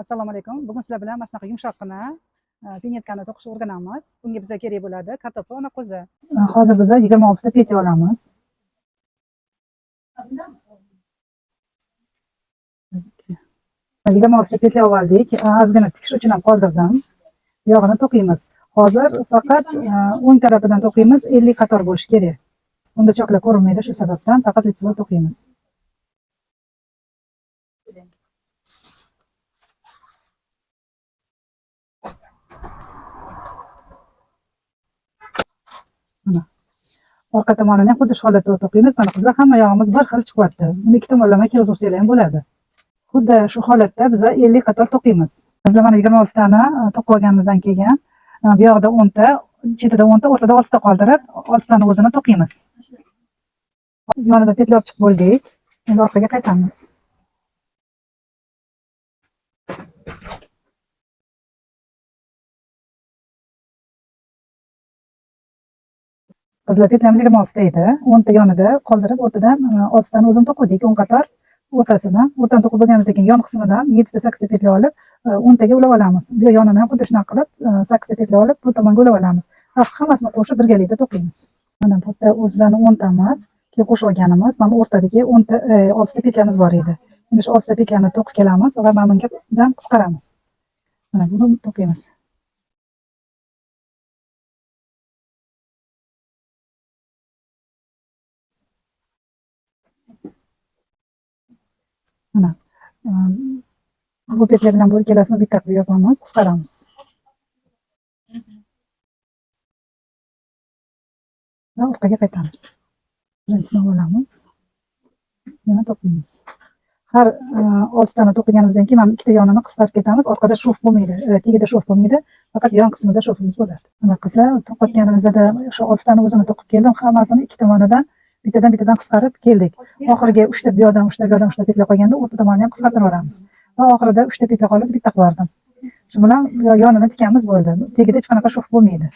Assalomu alaykum. Bugun sizlar bilan mana shunaqa yumshoqqina pinyetkani to'qishni o'rganamiz. Bunga bizga kerak bo'ladi kartoshka va qo'zi. Hozir biz 26 ta petya olamiz. 26 ta petya oldik. Ozgina tikish uchun ham qoldirdim. Yog'ini to'qiymiz. Hozir faqat o'ng tarafidan to'qiymiz, 50 qator bo'lishi kerak. Unda choklar ko'rinmaydi, shu sababdan faqat litsiz to'qiymiz. Orqa tomonini xuddi shu holatda to'qiymiz. Mana qizlar hamma yog'imiz bir xil chiqyapti. Buni ikki tomonlama kirgizsanglar ham bo'ladi. Xuddi shu holatda biz 50 qator to'qiymiz. Bizlar mana 26 tani to'qib olganimizdan keyin bu yoqda 10 ta, chetida 10 ta, o'rtada 6 ta qoldirib, 6 tani o'zini to'qiymiz. Yonida petla olib chiqib bo'ldik. Endi orqaga qaytamiz. Qizlar petlamizga 26 ta edi. 10 ta yonida qoldirib, o'rtadan 6 tani o'zini to'qidik, 10 qator o'rtasidan. O'rtadan to'qib bo'lganimizdan keyin yon qismidan 7 ta 8 ta petla olib, 10 taga ulab olamiz. Bu yonini ham xuddi shunaqa qilib 8 ta petla olib, bu tomonga ulab olamiz. Hammasini qo'shib birgalikda to'qiymiz. Mana bu yerda o'zimizning 10 tamiz, keyin qo'shib olganimiz, mana o'rtadagi 10 ta 6 ta petlamiz bor edi. Endi shu 6 ta petlani to'qib kelamiz va mana bundan qisqaramiz. Mana buni to'qiymiz. Mana bu petlar bilan bu ikkalasini bitta qilib yopamiz, qisqaramiz. Va orqaga qaytamiz. Birinchisini olamiz. Yana to'qiymiz. Har 6 tani to'qiganimizdan keyin mana ikkita yonini qisqarib ketamiz. Orqada shof bo'lmaydi, tagida shof bo'lmaydi. Faqat yon qismida shofimiz bo'ladi. Mana qizlar to'qotganimizda shu 6 tani o'zini to'qib keldim. Hammasini ikki tomonidan bittadan qisqarib keldik. Oxiriga 3 ta bu yoqdan, 3 ta bu yoqdan, 3 ta petla qolganda o'rta tomonini ham qisqartirib yuboramiz. Va oxirida 3 ta petla qolib bitta qilib yubordim. Shu bilan yonini tikamiz bo'ldi. Tagida hech qanaqa shof bo'lmaydi.